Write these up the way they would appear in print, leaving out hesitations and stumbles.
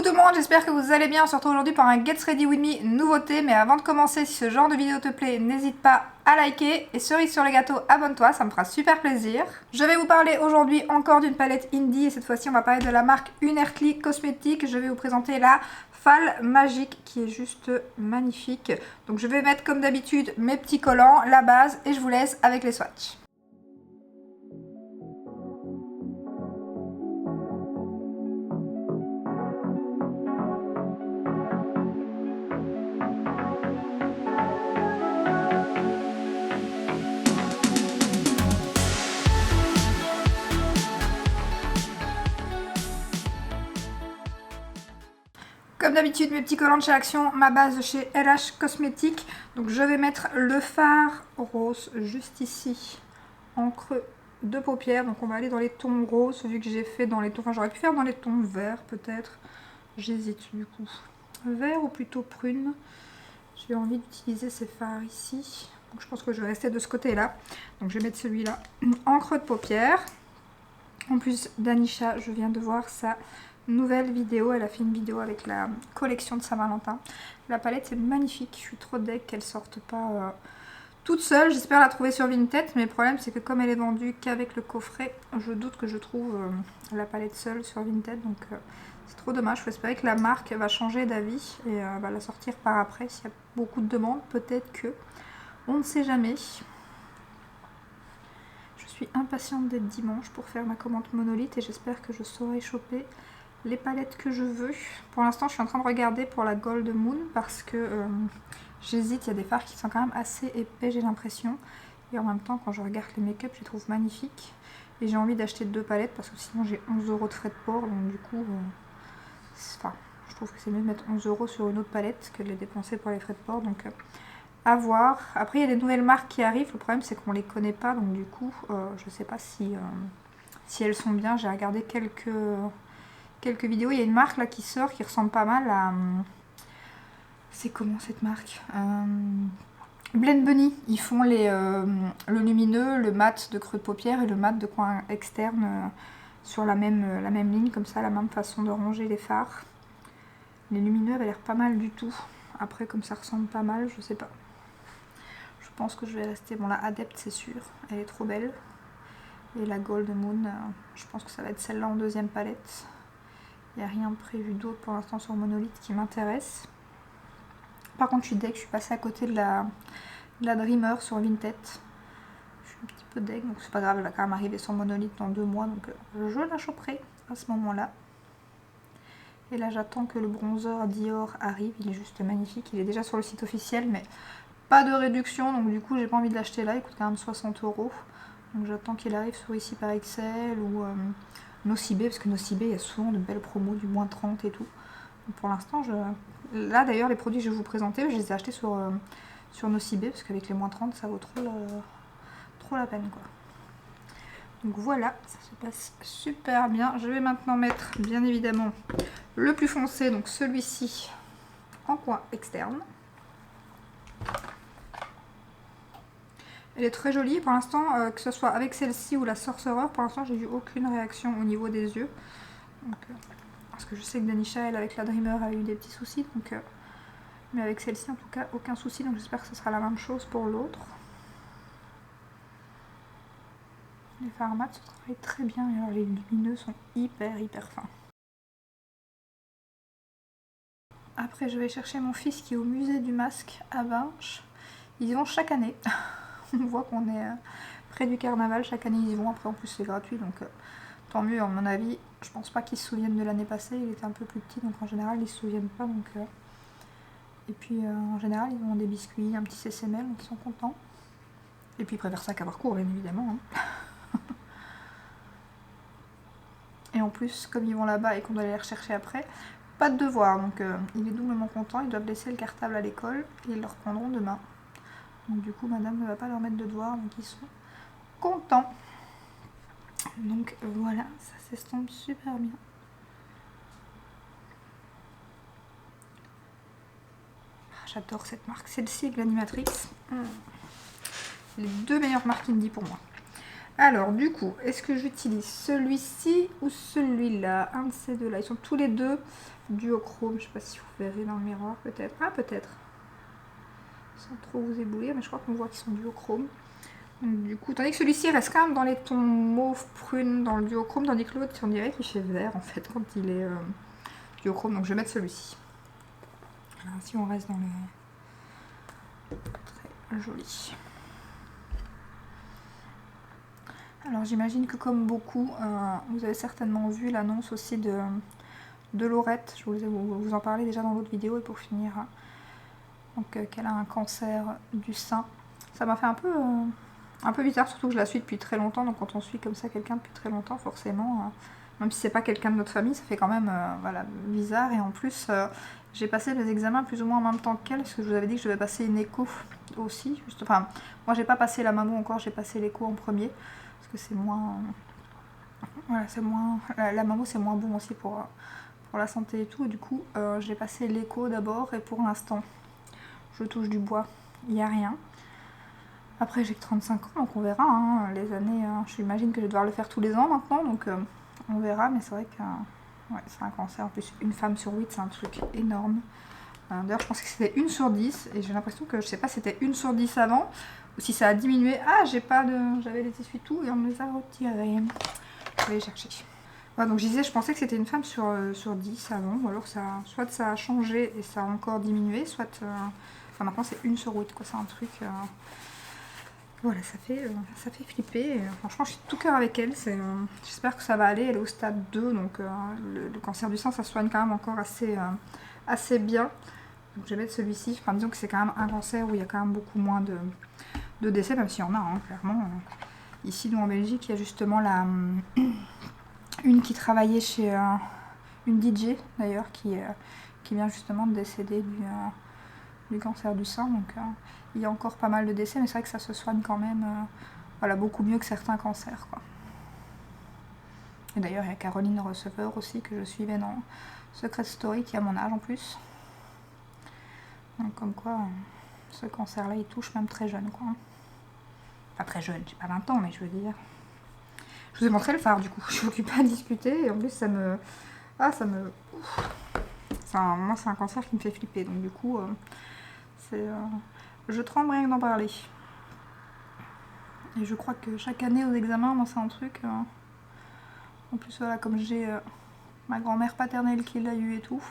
tout le monde, j'espère que vous allez bien. On se retrouve aujourd'hui pour un Get Ready With Me nouveauté. Mais avant de commencer, si ce genre de vidéo te plaît, n'hésite pas à liker. Et cerise sur le gâteau, abonne-toi, ça me fera super plaisir. Je vais vous parler aujourd'hui encore d'une palette indie. Et cette fois-ci, on va parler de la marque Unearthly Cosmetics. Je vais vous présenter la Fall Magique qui est juste magnifique. Donc je vais mettre comme d'habitude mes petits collants, la base, et je vous laisse avec les swatchs. Comme d'habitude, mes petits collants de chez Action, ma base de chez LH Cosmetics. Donc je vais mettre le fard rose juste ici, en creux de paupières. Donc on va aller dans les tons roses, vu que j'ai fait dans les tons... Enfin, j'aurais pu faire dans les tons verts peut-être. J'hésite du coup. Vert ou plutôt prune. J'ai envie d'utiliser ces fards ici. Donc je pense que je vais rester de ce côté-là. Donc je vais mettre celui-là en creux de paupières. En plus, Danisha, je viens de voir ça. Nouvelle vidéo, elle a fait une vidéo avec la collection de Saint-Valentin. La palette est magnifique, je suis trop deg qu'elle sorte pas toute seule. J'espère la trouver sur Vinted, mais le problème c'est que comme elle est vendue qu'avec le coffret, je doute que je trouve la palette seule sur Vinted. Donc c'est trop dommage, il faut espérer que la marque va changer d'avis et va la sortir par après. S'il y a beaucoup de demandes, peut-être que, on ne sait jamais. Je suis impatiente d'être dimanche pour faire ma commande monolithe et j'espère que je saurai choper les palettes que je veux. Pour l'instant je suis en train de regarder pour la Gold Moon parce que j'hésite, il y a des fards qui sont quand même assez épais j'ai l'impression, et en même temps quand je regarde les make-up je les trouve magnifiques et j'ai envie d'acheter 2 palettes parce que sinon j'ai 11 € de frais de port, donc du coup enfin, je trouve que c'est mieux de mettre 11 € sur une autre palette que de les dépenser pour les frais de port, donc à voir. Après il y a des nouvelles marques qui arrivent, le problème c'est qu'on les connaît pas, donc du coup je sais pas si elles sont bien. J'ai regardé quelques vidéos, il y a une marque là qui sort qui ressemble pas mal à... C'est comment cette marque Blend Bunny. Ils font le lumineux, le mat de creux de paupières et le mat de coin externe sur la même ligne, comme ça, la même façon de ranger les fards. Les lumineux avaient l'air pas mal du tout. Après comme ça ressemble pas mal, je sais pas. Je pense que je vais rester... Bon la Adepte c'est sûr, elle est trop belle. Et la Gold Moon, je pense que ça va être celle-là en deuxième palette. Il n'y a rien prévu d'autre pour l'instant sur Monolith qui m'intéresse. Par contre, je suis deg, je suis passée à côté de la Dreamer sur Vinted. Je suis un petit peu deg, donc c'est pas grave, elle va quand même arriver sur Monolith dans 2 mois, donc je la choperai à ce moment-là. Et là, j'attends que le bronzer Dior arrive, il est juste magnifique. Il est déjà sur le site officiel, mais pas de réduction, donc du coup, j'ai pas envie de l'acheter là, il coûte quand même 60 €. Donc j'attends qu'il arrive sur ici par XL ou... Nocibé, parce que Nocibé il y a souvent de belles promos du moins 30 et tout. Donc pour l'instant, là d'ailleurs les produits que je vais vous présenter, je les ai achetés sur Nocibé parce qu'avec les moins 30 ça vaut trop la peine quoi. Donc voilà, ça se passe super bien. Je vais maintenant mettre bien évidemment le plus foncé, donc celui-ci en coin externe. Elle est très jolie pour l'instant, que ce soit avec celle-ci ou la Sorcerer, pour l'instant j'ai eu aucune réaction au niveau des yeux. Donc, parce que je sais que Danisha, elle avec la Dreamer a eu des petits soucis, donc, mais avec celle-ci en tout cas aucun souci, donc j'espère que ce sera la même chose pour l'autre. Les fards mat se travaillent très bien, et alors les lumineux sont hyper fins. Après je vais chercher mon fils qui est au musée du masque à Binche. Ils y vont chaque année. On voit qu'on est près du carnaval, chaque année ils y vont, après en plus c'est gratuit, donc tant mieux à mon avis. Je pense pas qu'ils se souviennent de l'année passée, il était un peu plus petit, donc en général ils se souviennent pas. Donc, et puis en général ils ont des biscuits, un petit CCML, donc ils sont contents. Et puis ils préfèrent ça qu'avoir cours bien évidemment. Hein. Et en plus comme ils vont là-bas et qu'on doit aller les rechercher après, pas de devoir, donc il est doublement content, ils doivent laisser le cartable à l'école et ils le reprendront demain. Donc du coup madame ne va pas leur mettre de devoir, donc ils sont contents. Donc voilà, ça s'estompe super bien. J'adore cette marque, celle-ci et l'animatrice. Les 2 meilleures marques indie pour moi. Alors du coup, est-ce que j'utilise celui-ci ou celui-là? Un de ces deux-là. Ils sont tous les deux duochrome. Je sais pas si vous verrez dans le miroir peut-être. Ah peut-être. Sans trop vous éblouir, mais je crois qu'on voit qu'ils sont duochrome. Donc, du coup, tandis que celui-ci reste quand même dans les tons mauve prune dans le duochrome, tandis que l'autre on dirait qu'il fait vert en fait quand il est duochrome. Donc je vais mettre celui-ci. Alors si on reste dans le très joli. Alors j'imagine que comme beaucoup, vous avez certainement vu l'annonce aussi de Laurette. Je vous en parlais déjà dans l'autre vidéo. Et pour finir, donc qu'elle a un cancer du sein. Ça m'a fait un peu bizarre, surtout que je la suis depuis très longtemps. Donc quand on suit comme ça quelqu'un depuis très longtemps, forcément, même si c'est pas quelqu'un de notre famille, ça fait quand même voilà, bizarre. Et en plus, j'ai passé les examens plus ou moins en même temps qu'elle, parce que je vous avais dit que je devais passer une écho aussi. Juste, enfin, moi j'ai pas passé la mammo encore, j'ai passé l'écho en premier. Parce que c'est moins... Voilà, c'est moins... La mammo c'est moins bon aussi pour la santé et tout. Et du coup, j'ai passé l'écho d'abord et pour l'instant, je touche du bois, il n'y a rien. Après, j'ai que 35 ans, donc on verra. Hein, les années, j'imagine que je vais devoir le faire tous les ans maintenant, donc on verra. Mais c'est vrai que ouais, c'est un cancer. En plus, une femme sur 8, c'est un truc énorme. D'ailleurs, je pensais que c'était 1 sur 10 et j'ai l'impression que, je sais pas si c'était 1 sur 10 avant ou si ça a diminué. Ah, j'avais les essuie-tout et on me les a retirés. Je vais les chercher. Voilà, donc je disais, je pensais que c'était une femme sur 10 avant, ou alors soit ça a changé et ça a encore diminué, soit... enfin maintenant c'est 1 sur 8, quoi, c'est un truc... Voilà, ça fait flipper. Et, franchement, je suis de tout cœur avec elle. J'espère que ça va aller. Elle est au stade 2, donc le cancer du sein, ça se soigne quand même encore assez bien. Donc je vais mettre celui-ci. Enfin, disons que c'est quand même un cancer où il y a quand même beaucoup moins de décès, même s'il y en a, hein, clairement. Ici, nous en Belgique, il y a justement une qui travaillait chez une DJ, d'ailleurs, qui vient justement de décéder du cancer du sein. Donc il y a encore pas mal de décès, mais c'est vrai que ça se soigne quand même voilà, beaucoup mieux que certains cancers, quoi. Et d'ailleurs, il y a Caroline Receveur aussi, que je suivais dans Secret Story, qui a mon âge en plus. Donc comme quoi, ce cancer-là, il touche même très jeune, quoi. Pas très jeune, j'ai pas 20 ans, mais je veux dire... Je vous ai montré le phare, du coup. Je suis occupée à discuter, et en plus, ça me... Ah, ça me... Moi, c'est un cancer qui me fait flipper, donc du coup, je tremble rien que d'en parler. Et je crois que chaque année aux examens, moi, c'est un truc... En plus, voilà, comme j'ai ma grand-mère paternelle qui l'a eu et tout,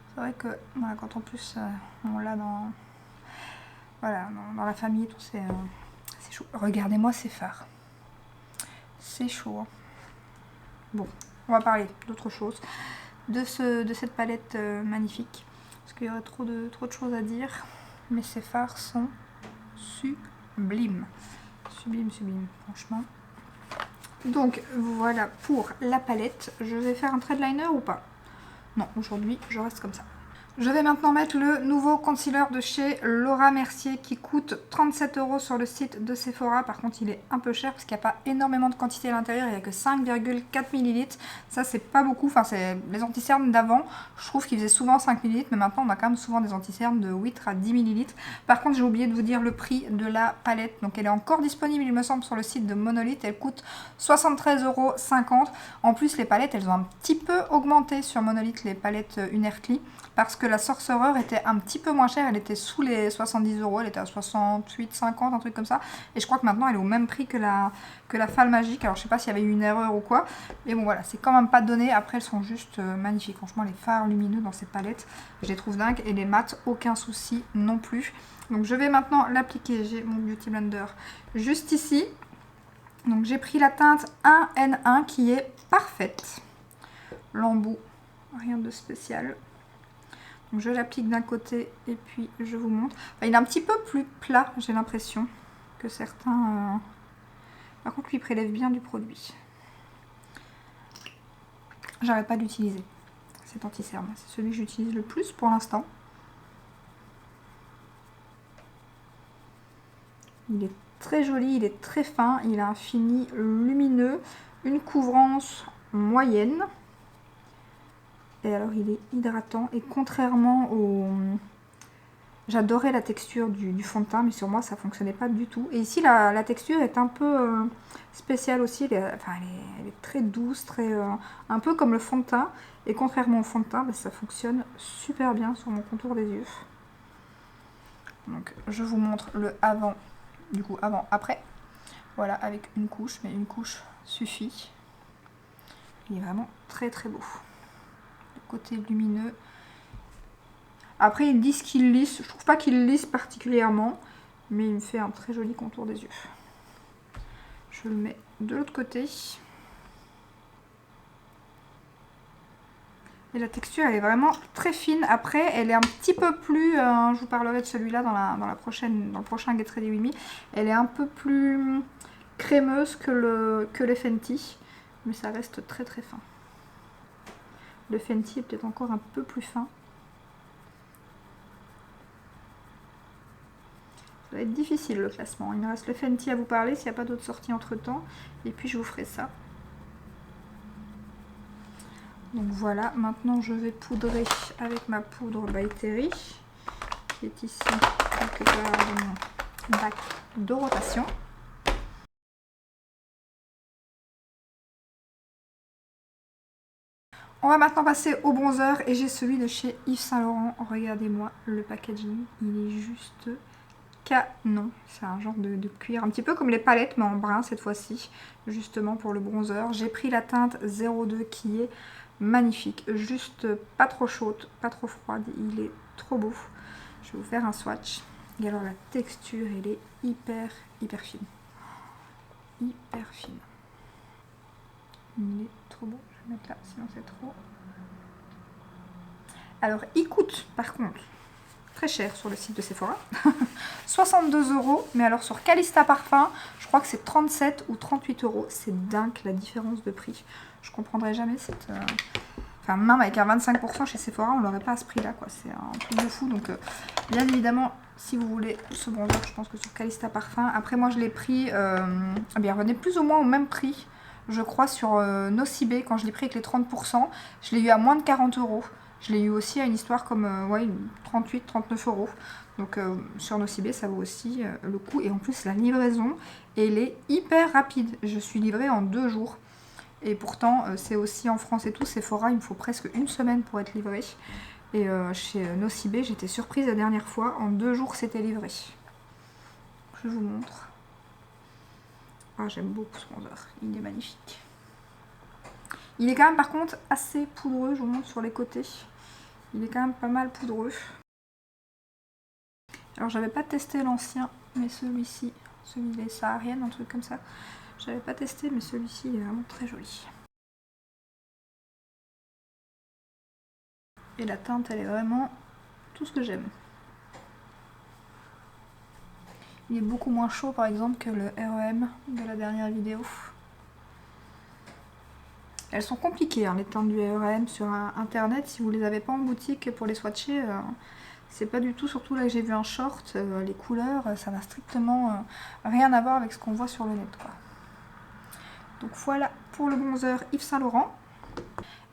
c'est vrai que voilà, quand en plus on l'a dans la famille et tout, c'est chaud. Regardez-moi ces phares. C'est chaud. Hein. Bon, on va parler d'autre chose. De cette palette magnifique. Parce qu'il y aurait trop de choses à dire. Mais ces phares sont sublimes. Sublime, franchement. Donc voilà pour la palette. Je vais faire un trade liner ou pas? Non, aujourd'hui je reste comme ça. Je vais maintenant mettre le nouveau concealer de chez Laura Mercier qui coûte 37 € sur le site de Sephora. Par contre, il est un peu cher parce qu'il n'y a pas énormément de quantité à l'intérieur. Il n'y a que 5,4 ml. Ça, c'est pas beaucoup. Enfin, c'est les anti-cernes d'avant. Je trouve qu'ils faisaient souvent 5 ml. Mais maintenant, on a quand même souvent des anti-cernes de 8 à 10 ml. Par contre, j'ai oublié de vous dire le prix de la palette. Donc, elle est encore disponible, il me semble, sur le site de Monolith. Elle coûte 73,50 €. En plus, les palettes, elles ont un petit peu augmenté sur Monolith, les palettes Unearthly. Parce que la Sorcerer était un petit peu moins chère, elle était sous les 70 €, elle était à 68,50, un truc comme ça. Et je crois que maintenant elle est au même prix que la Fall Magique. Alors je sais pas s'il y avait eu une erreur ou quoi. Mais bon voilà, c'est quand même pas donné. Après elles sont juste magnifiques. Franchement les fards lumineux dans cette palette, je les trouve dingues. Et les mats, aucun souci non plus. Donc je vais maintenant l'appliquer. J'ai mon Beauty Blender juste ici. Donc j'ai pris la teinte 1N1 qui est parfaite. L'embout, rien de spécial. Donc je l'applique d'un côté et puis je vous montre. Enfin, il est un petit peu plus plat, j'ai l'impression, que certains. Par contre, lui, il prélève bien du produit. J'arrête pas d'utiliser cet anti-cerne. C'est celui que j'utilise le plus pour l'instant. Il est très joli, il est très fin, il a un fini lumineux, une couvrance moyenne. Et alors il est hydratant et contrairement J'adorais la texture du fond de teint, mais sur moi ça fonctionnait pas du tout. Et ici la texture est un peu spéciale aussi, elle est très douce, un peu comme le fond de teint. Et contrairement au fond de teint, bah, ça fonctionne super bien sur mon contour des yeux. Donc je vous montre le avant, du coup avant-après. Voilà, avec une couche, mais une couche suffit. Il est vraiment très très beau. Le côté lumineux. Après ils disent qu'il lisse, je trouve pas qu'il lisse particulièrement, mais il me fait un très joli contour des yeux. Je le mets de l'autre côté. Et la texture elle est vraiment très fine. Après elle est un petit peu plus, je vous parlerai de celui-là dans le prochain Get Ready With Me. Elle est un peu plus crémeuse que les Fenty, mais ça reste très très fin. Le Fenty est peut-être encore un peu plus fin. Ça va être difficile le classement. Il me reste le Fenty à vous parler s'il n'y a pas d'autres sorties entre temps. Et puis je vous ferai ça. Donc voilà, maintenant je vais poudrer avec ma poudre by Terry, qui est ici quelque part dans mon bac de rotation. On va maintenant passer au bronzer et j'ai celui de chez Yves Saint Laurent. Regardez-moi le packaging, il est juste canon. C'est un genre de cuir, un petit peu comme les palettes mais en brun cette fois-ci, justement pour le bronzer. J'ai pris la teinte 02 qui est magnifique, juste pas trop chaude, pas trop froide, il est trop beau. Je vais vous faire un swatch. Et alors la texture, elle est hyper fine. Hyper fine. Il est trop beau. Je vais mettre là, sinon c'est trop. Alors il coûte par contre très cher sur le site de Sephora. 62 €, mais alors sur Calista Parfum, je crois que c'est 37 ou 38 €. C'est dingue la différence de prix. Je comprendrai jamais cette... Enfin, même avec un 25% chez Sephora, on l'aurait pas à ce prix-là, quoi. C'est un truc de fou. Donc, bien évidemment, si vous voulez ce bronzer, je pense que sur Calista Parfum. Après, moi, je l'ai pris... il revenait plus ou moins au même prix, je crois, sur Nocibé, quand je l'ai pris avec les 30%. Je l'ai eu à moins de 40 €. Je l'ai eu aussi à une histoire comme 38-39 €. Donc sur Nocibé, ça vaut aussi le coup. Et en plus, la livraison, elle est hyper rapide. Je suis livrée en 2 jours. Et pourtant, c'est aussi en France et tout. Sephora, il me faut presque une semaine pour être livrée. Et chez Nocibé, j'étais surprise la dernière fois. En 2 jours, c'était livré. Je vous montre. Ah, j'aime beaucoup ce bronzer. Il est magnifique. Il est quand même par contre assez poudreux, je vous montre sur les côtés. Il est quand même pas mal poudreux. Alors j'avais pas testé l'ancien, mais celui-ci, celui des Sahariennes, un truc comme ça. J'avais pas testé, mais celui-ci est vraiment très joli. Et la teinte, elle est vraiment tout ce que j'aime. Il est beaucoup moins chaud par exemple que le REM de la dernière vidéo. Elles sont compliquées hein, les teintes du REM sur internet. Si vous les avez pas en boutique pour les swatcher, c'est pas du tout, surtout là que j'ai vu un short, les couleurs, ça n'a strictement rien à voir avec ce qu'on voit sur le net, quoi. Donc voilà pour le bronzer Yves Saint Laurent.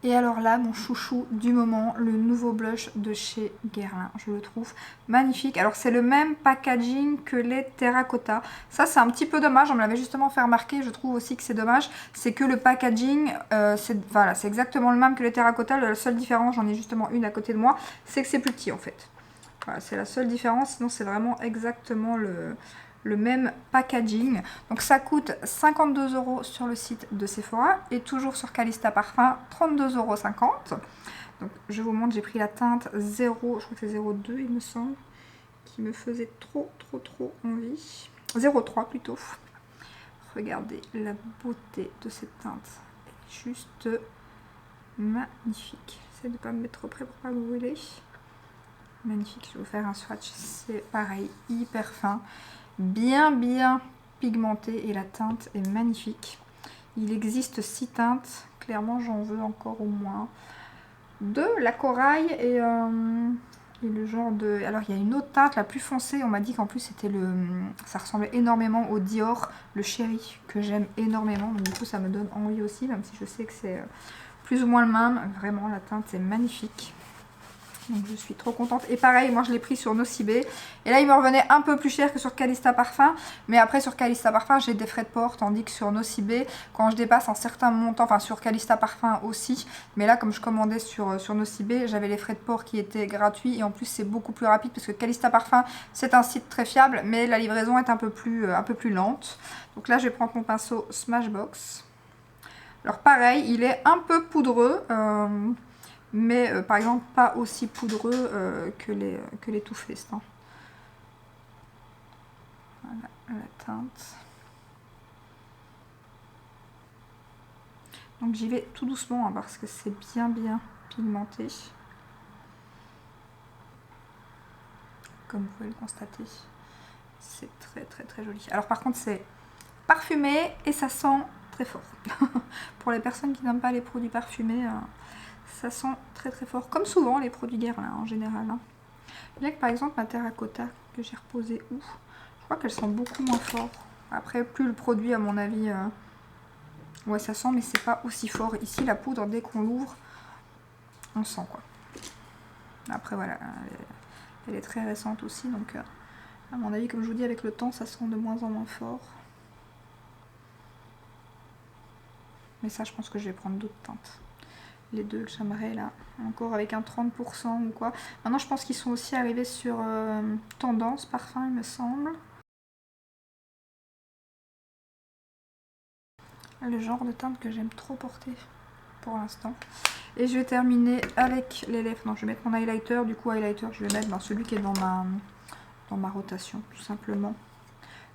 Et alors là, mon chouchou du moment, le nouveau blush de chez Guerlain. Je le trouve magnifique. Alors c'est le même packaging que les Terracotta. Ça c'est un petit peu dommage, on me l'avait justement fait remarquer, je trouve aussi que c'est dommage. C'est que le packaging, voilà, c'est exactement le même que les Terracotta. La seule différence, j'en ai justement une à côté de moi, c'est que c'est plus petit en fait. Voilà, c'est la seule différence, sinon c'est vraiment exactement le même packaging. Donc ça coûte 52 € sur le site de Sephora et toujours sur Calista Parfum 32,50 €. Donc je vous montre, j'ai pris la teinte 0, je crois que c'est 02 il me semble, qui me faisait trop envie. 03 plutôt. Regardez la beauté de cette teinte. Elle est juste magnifique. J'essaie de ne pas me mettre trop près pour pas me brûler. Magnifique, je vais vous faire un swatch, c'est pareil, hyper fin. Bien pigmenté et la teinte est magnifique. Il existe 6 teintes, clairement j'en veux encore au moins 2, la corail et le genre de... Alors il y a une autre teinte, la plus foncée, on m'a dit qu'en plus c'était ça ressemblait énormément au Dior, le Chéri, que j'aime énormément, donc du coup ça me donne envie aussi, même si je sais que c'est plus ou moins le même. Vraiment la teinte est magnifique. Donc je suis trop contente. Et pareil, moi je l'ai pris sur Nocibé. Et là il me revenait un peu plus cher que sur Calista Parfum. Mais après sur Calista Parfum j'ai des frais de port. Tandis que sur Nocibé, quand je dépasse un certain montant, enfin sur Calista Parfum aussi. Mais là comme je commandais sur Nocibé, j'avais les frais de port qui étaient gratuits. Et en plus c'est beaucoup plus rapide parce que Calista Parfum c'est un site très fiable. Mais la livraison est un peu plus lente. Donc là je vais prendre mon pinceau Smashbox. Alors pareil, il est un peu poudreux. Mais par exemple pas aussi poudreux que les Too Faced. Hein. Voilà la teinte. Donc j'y vais tout doucement hein, parce que c'est bien pigmenté. Comme vous pouvez le constater. C'est très joli. Alors par contre c'est parfumé et ça sent très fort. Pour les personnes qui n'aiment pas les produits parfumés, ça sent très fort. Comme souvent les produits Guerlain en général. Hein. Bien que par exemple ma terracotta que j'ai reposée où, je crois qu'elle sent beaucoup moins fort. Après plus le produit à mon avis, ouais ça sent mais c'est pas aussi fort. Ici la poudre dès qu'on l'ouvre, on sent quoi. Après voilà, elle est très récente aussi donc à mon avis comme je vous dis avec le temps ça sent de moins en moins fort. Mais ça je pense que je vais prendre d'autres teintes. Les deux que j'aimerais là, encore avec un 30% ou quoi. Maintenant je pense qu'ils sont aussi arrivés sur Tendance Parfum il me semble. Le genre de teinte que j'aime trop porter pour l'instant. Et je vais terminer avec les lèvres. Non je vais mettre mon highlighter, du coup highlighter je vais mettre dans celui qui est dans ma rotation tout simplement.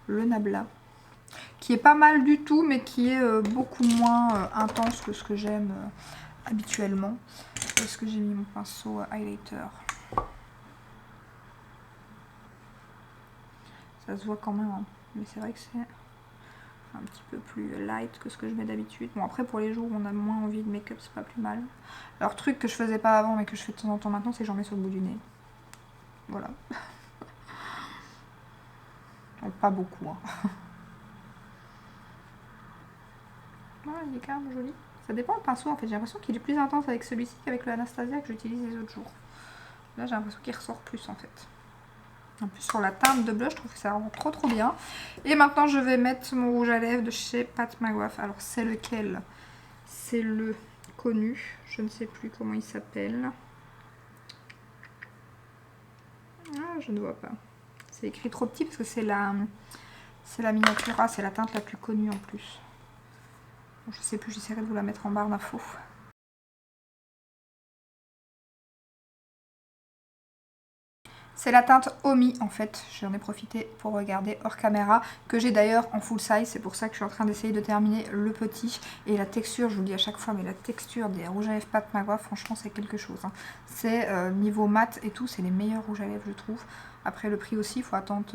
Le Nabla. Qui est pas mal du tout mais qui est beaucoup moins intense que ce que j'aime habituellement. Est-ce que j'ai mis mon pinceau highlighter? Ça se voit quand même, hein. Mais c'est vrai que c'est un petit peu plus light que ce que je mets d'habitude. Bon après pour les jours où on a moins envie de make-up c'est pas plus mal. Alors truc que je faisais pas avant mais que je fais de temps en temps maintenant c'est que j'en mets sur le bout du nez. Voilà. Donc pas beaucoup. Hein. Ouais, il est quand même joli. Ça dépend le pinceau en fait, j'ai l'impression qu'il est plus intense avec celui-ci qu'avec le Anastasia que j'utilise les autres jours. Là j'ai l'impression qu'il ressort plus en fait. En plus sur la teinte de blush, je trouve que ça rend trop bien. Et maintenant je vais mettre mon rouge à lèvres de chez Pat McGrath. Alors c'est lequel? C'est le connu, je ne sais plus comment il s'appelle. Ah je ne vois pas. C'est écrit trop petit parce que c'est la Miniatura, c'est la teinte la plus connue en plus. Je sais plus, j'essaierai de vous la mettre en barre d'infos. C'est la teinte Omi en fait, j'en ai profité pour regarder hors caméra, que j'ai d'ailleurs en full size, c'est pour ça que je suis en train d'essayer de terminer le petit. Et la texture, je vous le dis à chaque fois, mais la texture des rouges à lèvres Pat McGrath, franchement c'est quelque chose. Hein. C'est niveau mat et tout, c'est les meilleurs rouges à lèvres je trouve. Après le prix aussi, il faut attendre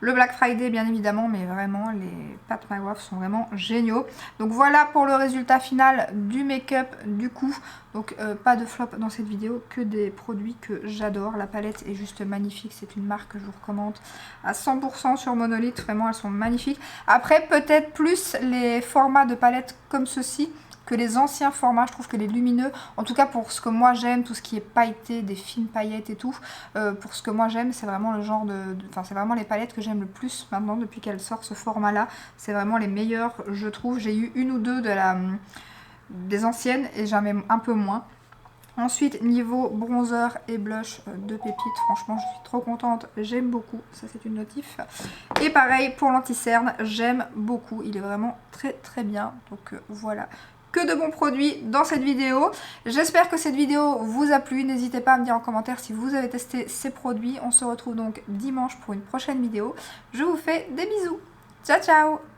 le Black Friday bien évidemment, mais vraiment les Pat McGrath sont vraiment géniaux. Donc voilà pour le résultat final du make-up du coup. Donc pas de flop dans cette vidéo, que des produits que j'adore. La palette est juste magnifique, c'est une marque que je vous recommande à 100% sur Monolith, vraiment elles sont magnifiques. Après peut-être plus les formats de palettes comme ceci que les anciens formats, je trouve que les lumineux, en tout cas pour ce que moi j'aime, tout ce qui est pailleté, des fines paillettes et tout, pour ce que moi j'aime, c'est vraiment le genre enfin c'est vraiment les palettes que j'aime le plus maintenant depuis qu'elle sort ce format là, c'est vraiment les meilleures je trouve. J'ai eu une ou deux des anciennes et j'en ai un peu moins. Ensuite niveau bronzer et blush de pépites, franchement je suis trop contente, j'aime beaucoup, ça c'est une notif. Et pareil pour l'anti-cerne, j'aime beaucoup, il est vraiment très bien, donc voilà. Que de bons produits dans cette vidéo. J'espère que cette vidéo vous a plu. N'hésitez pas à me dire en commentaire si vous avez testé ces produits. On se retrouve donc dimanche pour une prochaine vidéo. Je vous fais des bisous. Ciao ciao.